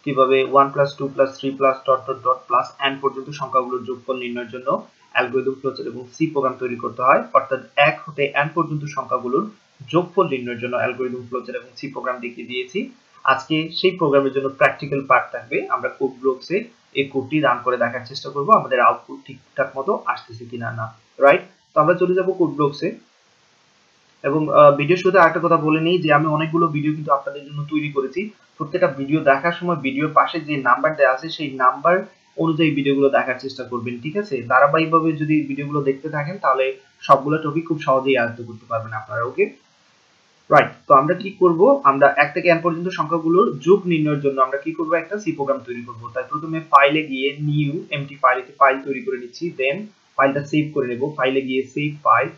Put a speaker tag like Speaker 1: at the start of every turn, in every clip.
Speaker 1: কিভাবে 1 plus 2 plus 3 plus dot dot dot plus n পর্যন্ত সংখ্যাগুলোর যোগফল নির্ণয়ের জন্য অ্যালগরিদম ফ্লোচার্ট এবং সি প্রোগ্রাম তৈরি করতে হয়, অর্থাৎ 1 হতে n পর্যন্ত সংখ্যাগুলোর যোগফল নির্ণয়ের জন্য অ্যালগরিদম ফ্লোচার্ট এবং সি প্রোগ্রাম দেখিয়ে দিয়েছি। আজকে সেই প্রোগ্রামের জন্য প্র্যাকটিক্যাল পার্ট থাকবে। আমরা কোড ব্লকসে এই কোডটি রান করে দেখার চেষ্টা করব আমাদের আউটপুট ঠিকঠাক মতো আসতেছে কিনা না, রাইট? তো আমরা চলে যাব কোড ব্লকসে। এবং ভিডিও শুরুতে আরেকটা কথা বলে নিই যে আমি অনেকগুলো ভিডিও কিন্তু আপনাদের জন্য তৈরি করেছি। প্রত্যেকটা ভিডিও দেখার সময় ভিডিওর পাশে যে নাম্বার দেওয়া আছে সেই নাম্বার অনুযায়ী ভিডিওগুলো দেখার চেষ্টা করবেন, ঠিক আছে? ধারাবাহিকভাবে যদি ভিডিওগুলো দেখতে থাকেন তাহলে সবগুলো টপিক খুব সহজেই আয়ত্ত করতে পারবেন আপনারা, ওকে? রাইট, তো আমরা কি করব, আমরা 1 থেকে n পর্যন্ত সংখ্যাগুলোর যোগ নির্ণয়ের জন্য আমরা কি করব, একটা সি প্রোগ্রাম তৈরি করব। তাই প্রথমে ফাইলে গিয়ে নিউ এমটি ফাইল তৈরি করে নিচ্ছি, দেন ফাইলটা সেভ করে নেব। ফাইলে গিয়ে সেভ ফাইল,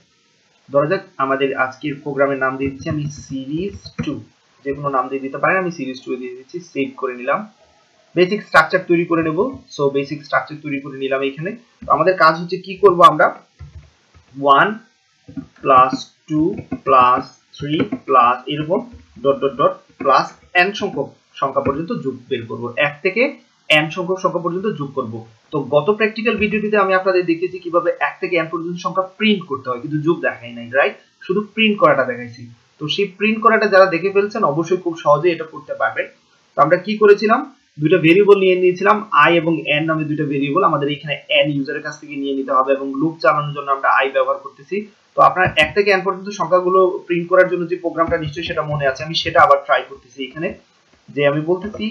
Speaker 1: ধরা যাক আমাদের আজকের প্রোগ্রামের নাম দিয়ে দিচ্ছি আমি সিরিজ 2, যে কোনো নাম দিয়ে দিতে পারেন, আমি সিরিজ 2 দিয়ে দিচ্ছি। সেভ করে নিলাম। বেসিক স্ট্রাকচার তৈরি করে নেব। সো বেসিক স্ট্রাকচার তৈরি করে নিলাম এখানে। তো আমাদের কাজ হচ্ছে কি করব, আমরা 1 প্লাস 2 প্লাস 3 প্লাস এরকম dot dot dot plus n সংখ্যক সংখ্যা পর্যন্ত যোগ বের করব। 1 থেকে n সংখ্যক সংখ্যা পর্যন্ত যোগ করব। তো গত প্র্যাকটিক্যাল ভিডিওটিতে আমি আপনাদের দেখিয়েছি কিভাবে 1 থেকে n পর্যন্ত সংখ্যা প্রিন্ট করতে হয়, কিন্তু যোগ দেখাই নাই, রাইট? শুধু প্রিন্ট করাটা দেখাইছি। তো সেই প্রিন্ট করাটা যারা দেখে ফেলছেন অবশ্যই খুব সহজেই এটা করতে পারবেন। তো আমরা কি করেছিলাম, দুইটা ভেরিয়েবল নিয়ে নিয়েছিলাম, i এবং n নামে দুইটা ভেরিয়েবল। আমাদের এখানে n ইউজারের কাছ থেকে নিয়ে নিতে হবে এবং লুপ চালানোর জন্য আমরা i ব্যবহার করতেছি। তো আপনার 1 থেকে n পর্যন্ত সংখ্যাগুলো প্রিন্ট করার জন্য যে প্রোগ্রামটা নিশ্চয়ই সেটা মনে আছে, আমি সেটা আবার ট্রাই করতেছি এখানে। যে আমি বলতেছি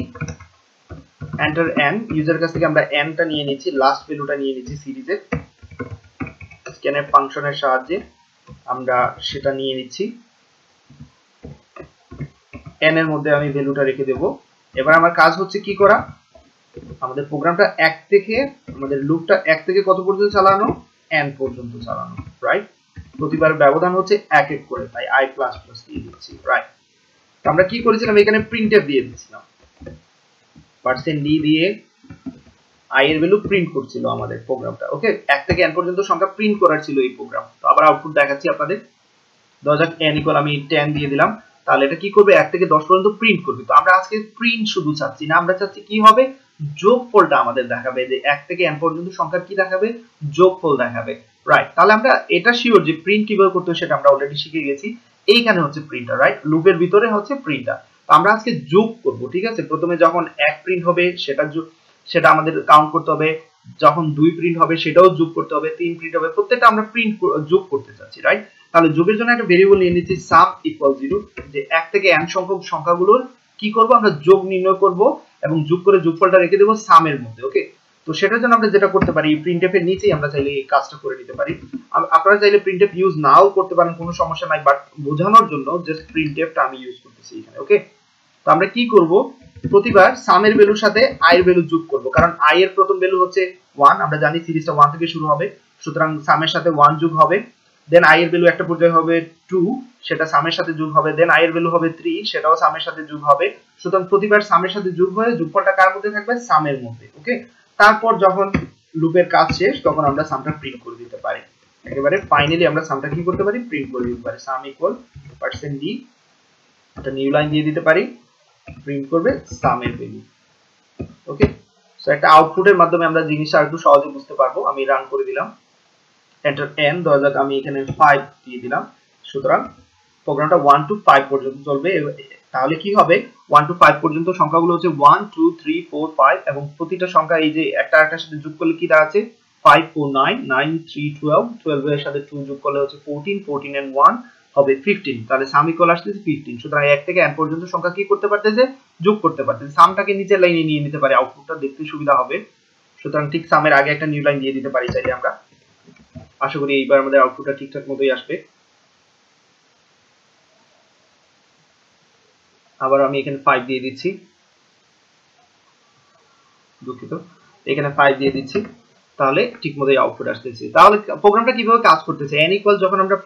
Speaker 1: এন্টার n, ইউজারের কাছ থেকে আমরা n টা নিয়ে নিচ্ছি, লাস্ট ভ্যালুটা নিয়ে নিচ্ছি সিরিজের স্ক্যানএফ ফাংশনের সাহায্যে আমরা সেটা নিয়ে নিচ্ছি। n এর মধ্যে আমি ভ্যালুটা রেখে দেব। এবার আমার কাজ হচ্ছে কি করা, আমাদের প্রোগ্রামটা 1 থেকে, আমাদের লুপটা 1 থেকে কত পর্যন্ত চালানো, n পর্যন্ত চালানো, রাইট? প্রতিবার ব্যবধান হচ্ছে 1 1 করে, তাই i++ দিয়ে দিচ্ছি, রাইট? তো আমরা কি করেছিলাম, এখানে প্রিন্টএফ দিয়ে দিয়েছিলাম, %d দিয়ে i এর ভ্যালু প্রিন্ট করছিল আমাদের প্রোগ্রামটা, ওকে? 1 থেকে n পর্যন্ত সংখ্যা প্রিন্ট করার ছিল এই প্রোগ্রাম। তো আবার আউটপুট দেখাচ্ছি আপনাদের। ধরা যাক n = আমি 10 দিয়ে দিলাম, তাহলে এটা কি করবে, 1 থেকে 10 পর্যন্ত প্রিন্ট করবে। তো আমরা আজকে প্রিন্ট শুধু চাচ্ছি না, আমরা চাচ্ছি কি হবে, যোগফলটা আমাদের দেখাবে, যে 1 থেকে n পর্যন্ত সংখ্যা কি দেখাবে, যোগফল দেখাবে, রাইট? তাহলে আমরা এটা শিওর যে প্রিন্ট কিভাবে করতে হয় সেটা আমরা অলরেডি শিখে গেছি। এইখানে হচ্ছে প্রিন্টার, রাইট? লুপের ভিতরে হচ্ছে প্রিন্টার। তো আমরা আজকে যোগ করব, ঠিক আছে? প্রথমে যখন 1 প্রিন্ট হবে সেটা আমাদের কাউন্ট করতে হবে, যখন 2 প্রিন্ট হবে সেটাও যোগ করতে হবে, 3 প্রিন্ট হবে, প্রত্যেকটা আমরা প্রিন্ট যোগ করতে চাচ্ছি, রাইট? তাহলে যোগের জন্য একটা ভেরিয়েবল নিয়ে নিচ্ছি sum = 0, যে 1 থেকে n সংখ্যক সংখ্যাগুলোর কি করব, আমরা যোগ নির্ণয় করব এবং যোগ করে যোগফলটা রেখে দেব সাম এর মধ্যে, ওকে? তো সেটার জন্য আমরা যেটা করতে পারি, প্রিন্টএফ এর নিচেই আমরা চাইলে এই কাজটা করে নিতে পারি। আপনারা চাইলে প্রিন্টএফ ইউজ নাও করতে পারেন, কোনো সমস্যা নাই, বাট বোঝানোর জন্য জাস্ট প্রিন্টএফটা আমি ইউজ করতেছি এখানে, ওকে? তো আমরা কি করব, প্রতিবার সাম এর ভ্যালুর সাথে i এর ভ্যালু যোগ করব, কারণ i এর প্রথম ভ্যালু হচ্ছে 1, আমরা জানি সিরিজটা 1 থেকে শুরু হবে, সুতরাং সামের সাথে 1 যোগ হবে, দেন i এর ভ্যালু একটা পর্যায়ে হবে 2, সেটা সামের সাথে যোগ হবে, দেন i এর ভ্যালু হবে 3, সেটাও সামের সাথে যোগ হবে। সুতরাং প্রতিবার সামের সাথে যোগ হয়ে যোগফলটা কার মধ্যে থাকবে, সামের মধ্যে, ওকে? তারপর যখন লুপের কাজ শেষ তখন আমরা সামটা প্রিন্ট করে দিতে পারি। একেবারে ফাইনালি আমরা সামটা কি করতে পারি, প্রিন্ট করে দিতে পারি। সাম = %d, একটা নিউ লাইন দিয়ে দিতে পারি, প্রিন্ট করবে সামের ভ্যালু, ওকে? সো একটা আউটপুটের মাধ্যমে আমরা জিনিসটা একটু সহজে বুঝতে পারবো। আমি রান করে দিলাম, এন্টার n, ধরা যাক আমি এখানে 5 দিয়ে দিলাম। সুতরাং প্রোগ্রামটা 1 to 5 পর্যন্ত চলবে। তাহলে কি হবে, 1 to 5 পর্যন্ত সংখ্যাগুলো হচ্ছে 1 2 3 4 5 এবং প্রতিটা সংখ্যা এই যে একটা আরেকটার সাথে যোগ করলে কি দাঁড়াচ্ছে, 5 4 9 9 3 12, 12 এর সাথে 2 যোগ করলে হচ্ছে 14, 14 and 1 হবে 15। তাহলে সাম ইকুয়াল আসছে 15। সুতরাং 1 থেকে n পর্যন্ত সংখ্যা কি করতে পারতেছে, যোগ করতে পারতেছে। সামটাকে নিচের লাইনে নিয়ে নিতে পারে, আউটপুটটা দেখতে সুবিধা হবে। সুতরাং ঠিক সামের আগে একটা নিউ লাইন দিয়ে দিতে পারি চাইলে আমরা। আশা করি এইবার আমাদের আউটপুটটা ঠিকঠাক মতোই আসবে। আবার আমি এখানে 5 দিয়ে দিচ্ছি, দুঃখিত, এখানে 5 দিয়ে দিচ্ছি, তাহলে ঠিকমতোই আউটপুট আসতেছে। তাহলে প্রোগ্রামটা কিভাবে কাজ করতেছে, n = যখন আমরা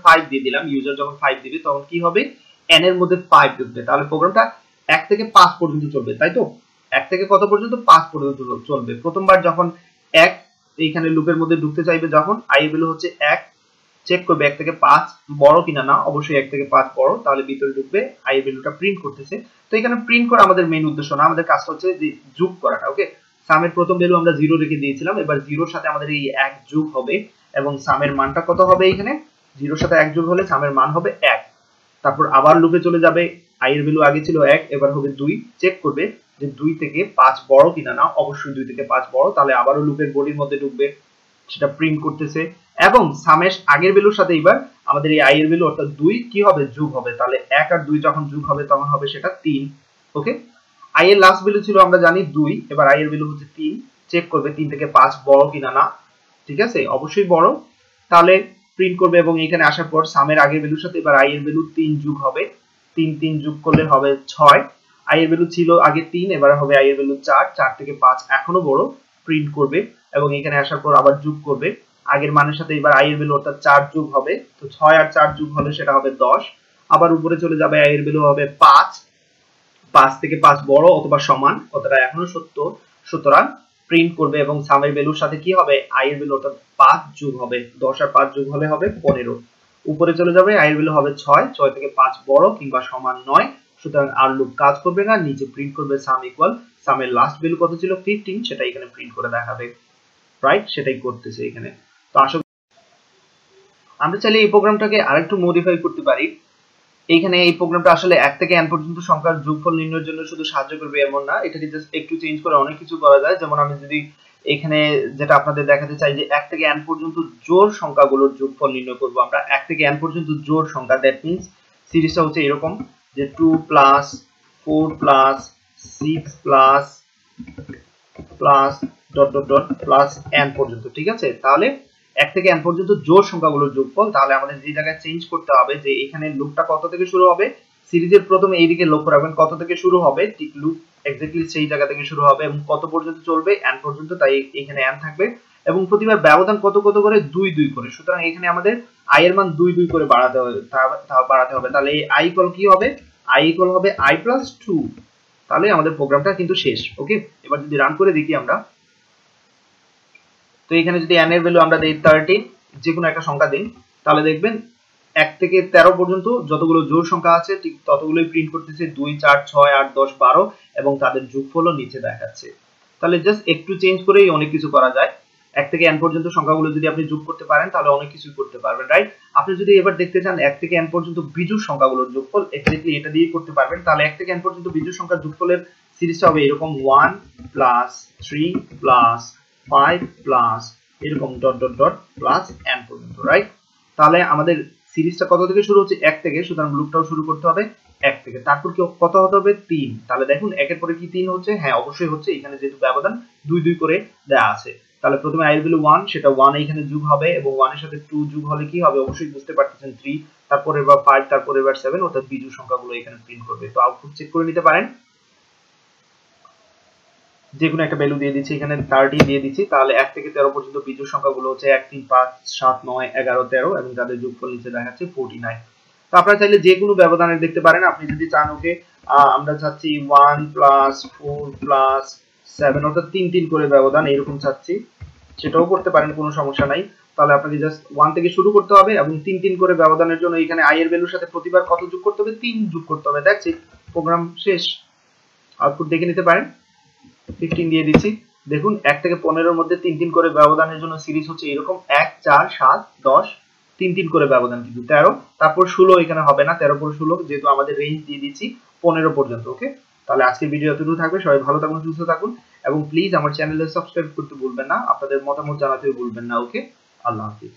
Speaker 1: 5 দিয়ে দিলাম, ইউজার যখন 5 দিবে তখন কি হবে, n এর মধ্যে 5 ঢুকবে। তাহলে প্রোগ্রামটা 1 থেকে 5 পর্যন্ত চলবে, তাই তো? 1 থেকে কত পর্যন্ত, 5 পর্যন্ত চলবে। প্রথমবার যখন 1 এইখানে লুপের মধ্যে ঢুকতে চাইবে, যখন i এর ভ্যালু হচ্ছে 1, চেক করবে 1 থেকে 5 বড় কিনা না, অবশ্যই 1 থেকে 5 বড়, তাহলে ভিতরে ঢুকবে, i এর ভ্যালুটা প্রিন্ট করতেছে। তো এখানে প্রিন্ট করা আমাদের মেইন উদ্দেশ্য না, আমাদের কাজটা হচ্ছে যে যোগ করাটা। ওকে, সামের প্রথম ভ্যালু আমরা 0 রেখে দিয়েছিলাম, এবার 0 এর সাথে আমাদের এই 1 যোগ হবে এবং সামের মানটা কত হবে, এখানে 0 এর সাথে 1 যোগ হলে সামের মান হবে 1। তারপর আবার লুপে চলে যাবে, i এর ভ্যালু আগে ছিল 1, এবার হবে 2, চেক করবে যে 2 থেকে 5 বড় কিনা না, অবশ্যই 2 থেকে 5 বড়, তাহলে আবারও লুপের বডির মধ্যে ঢুকবে, সেটা প্রিন্ট করতেছে এবং সামের আগের ভ্যালুর সাথে এবার আমাদের এই i এর ভ্যালু অর্থাৎ 2 কি হবে, যোগ হবে, তাহলে 1 আর 2 যখন যোগ হবে তখন হবে সেটা 3। ওকে, i এর লাস্ট ভ্যালু ছিল আমরা জানি 2, এবার i এর ভ্যালু হচ্ছে 3, চেক করবে 3 থেকে 5 বড় কিনা না, ঠিক আছে, অবশ্যই বড়, তাহলে প্রিন্ট করবে এবং এখানে আসার পর সামের আগের ভ্যালুর সাথে এবার i এর ভ্যালু 3 যোগ হবে, 3 যোগ করলে হবে 6, i এর ভ্যালু ছিল আগে 3, এবার হবে i এর ভ্যালু 4, 4 থেকে 5 এখনো বড়, প্রিন্ট করবে এবং এখানে আসার পর আবার যোগ করবে আগের মানের সাথে, এবার i এর ভ্যালু অর্থাৎ 4 যোগ হবে, তো 6 আর 4 যোগ হলে সেটা হবে 10, আবার উপরে চলে যাবে, i এর ভ্যালু হবে 5, 5 থেকে 5 বড় অথবা সমান, কথাটা এখনো সত্য, সুতরাং প্রিন্ট করবে এবং সামের ভ্যালুর সাথে কি হবে, i এর ভ্যালু অর্থাৎ 5 যোগ হবে, 10 আর 5 যোগ হলে হবে 15, উপরে চলে যাবে, i এর ভ্যালু হবে 6, 6 থেকে 5 বড় কিংবা সমান নয়, সুতরাং আর লুপ কাজ করবে না, নিচে প্রিন্ট করবে সাম ইকুয়াল, সামের লাস্ট ভ্যালু কত ছিল 15, সেটা এখানে প্রিন্ট করে দেখাবে, রাইট, সেটাই করতেছে এখানে। তো আসলে আমরা চাইলে এই প্রোগ্রামটাকে আরেকটু মডিফাই করতে পারি, এইখানে এই প্রোগ্রামটা আসলে 1 থেকে n পর্যন্ত সংখ্যার যোগফল নির্ণয়ের জন্য শুধু সাহায্য করবে এমন না, এটাকে জাস্ট একটু চেঞ্জ করে অনেক কিছু করা যায়। যেমন আমি যদি এখানে যেটা আপনাদের দেখাতে চাই যে 1 থেকে n পর্যন্ত জোড় সংখ্যাগুলোর যোগফল নির্ণয় করব আমরা, 1 থেকে n পর্যন্ত জোড় সংখ্যা, দ্যাট মিন্স সিরিজটা হচ্ছে এরকম যে 2 plus 4 plus 6 plus plus dot dot dot plus n পর্যন্ত, ঠিক আছে। তাহলে 1 থেকে n পর্যন্ত জোড় সংখ্যাগুলোর যোগফল, তাহলে আমাদের যে জায়গায় চেঞ্জ করতে হবে যে এখানে লুপটা কত থেকে শুরু হবে, সিরিজের প্রথমে এইদিকে লক্ষ্য রাখবেন কত থেকে শুরু হবে, ঠিক লুপ এক্স্যাক্টলি সেই জায়গা থেকে শুরু হবে এবং কত পর্যন্ত চলবে, n পর্যন্ত, তাই এখানে n থাকবে এবং প্রতিবার ব্যবধান কত কত করে, 2 2 করে, সুতরাং এখানে আমাদের i এর মান 2 2 করে বাড়াতে হবে, তাহলে এই i ইকুয়াল কি হবে, i ইকুয়াল হবে i প্লাস 2, তাহলে আমাদের প্রোগ্রামটা কিন্তু শেষ। ওকে, এবার যদি রান করে দেখি আমরা, তো এখানে যদি n এর ভ্যালু আমরা দেই 13, যে কোনো একটা সংখ্যা দিন, তাহলে দেখবেন 1 থেকে 13 পর্যন্ত যতগুলো জোড় সংখ্যা আছে ঠিক ততগুলোই প্রিন্ট করতেছে, 2 4 6 8 10 12 এবং তাদের যোগফলও নিচে দেখাচ্ছে। তাহলে জাস্ট একটু চেঞ্জ করেই অনেক কিছু করা যায়। 1 থেকে n পর্যন্ত সংখ্যাগুলো যদি আপনি যোগ করতে পারেন তাহলে অনেক কিছুই করতে পারবেন, রাইট। আপনি যদি এবার দেখতে চান 1 থেকে n পর্যন্ত বিজোড় সংখ্যাগুলোর যোগফল, এক্স্যাক্টলি এটা দিয়ে করতে পারবেন। তাহলে 1 থেকে n পর্যন্ত বিজোড় সংখ্যার যোগফলের সিরিজটা হবে এরকম 1 প্লাস 3 প্লাস 5 প্লাস এরকম dot dot dot plus n পর্যন্ত, রাইট। তাহলে আমাদের সিরিজটা কত থেকে শুরু হচ্ছে, 1 থেকে, সুতরাং লুপটাও শুরু করতে হবে 1 থেকে, তারপর কি কত হতে হবে, 3, তাহলে দেখুন একের পরে কি 3 হচ্ছে, হ্যাঁ অবশ্যই হচ্ছে, এখানে যেহেতু ব্যবধান 2 2 করে দেয়া আছে, তাহলে প্রথমে i এর ভ্যালু 1, সেটা 1 এখানে যোগ হবে এবং 1 এর সাথে 2 যোগ হলে কি হবে, অবশ্যই বুঝতে পারতেছেন 3, তারপর এবার 5, তারপর এবার 7, অর্থাৎ বিজোড় সংখ্যাগুলো এখানে প্রিন্ট করবে। তো আউটপুট চেক করে নিতে পারেন, যে কোনো একটা ভ্যালু দিয়ে দিচ্ছি, এখানে 30 দিয়ে দিচ্ছি, তাহলে 1 থেকে 13 পর্যন্ত বিজোড় সংখ্যাগুলো হচ্ছে 1 3 5 7 9 11 13 এবং তাদের যোগফল নিচে দেখাচ্ছে 49। তো আপনারা চাইলে যে কোনো ব্যবধানে দেখতে পারেন, আপনি যদি চান ওকে আমরা চাচ্ছি 1 প্লাস 4 প্লাস 7, অর্থাৎ 3 3 করে ব্যবধান এরকম চাচ্ছি, সেটাও করতে পারেন, কোনো সমস্যা নাই। তাহলে আপনাকে জাস্ট 1 থেকে শুরু করতে হবে এবং 3 3 করে ব্যবধানের জন্য এখানে i এর ভ্যালুর সাথে প্রতিবার কত যোগ করতে হবে, 3 যোগ করতে হবে, দ্যাটস ইট, প্রোগ্রাম শেষ। আউটপুট দেখে নিতে পারেন, 15 দিয়ে দিচ্ছি, দেখুন 1 থেকে 15 এর মধ্যে 3 3 করে ব্যবধানের জন্য সিরিজ হচ্ছে এরকম 1 4 7 10, 3 3 করে ব্যবধান কিন্তু 13, তারপর 16 এখানে হবে না, 13 পর 16, যেহেতু আমাদের রেঞ্জ দিয়ে দিচ্ছি 15 পর্যন্ত। ওকে, তাহলে আজকের ভিডিও এতটুকু থাকবে, সবাই ভালো থাকুন, সুস্থ থাকুন এবং প্লিজ আমার চ্যানেলে সাবস্ক্রাইব করতে ভুলবেন না, আপনাদের মতামত জানাতেও ভুলবেন না। ওকে, আল্লাহ হাফেজ।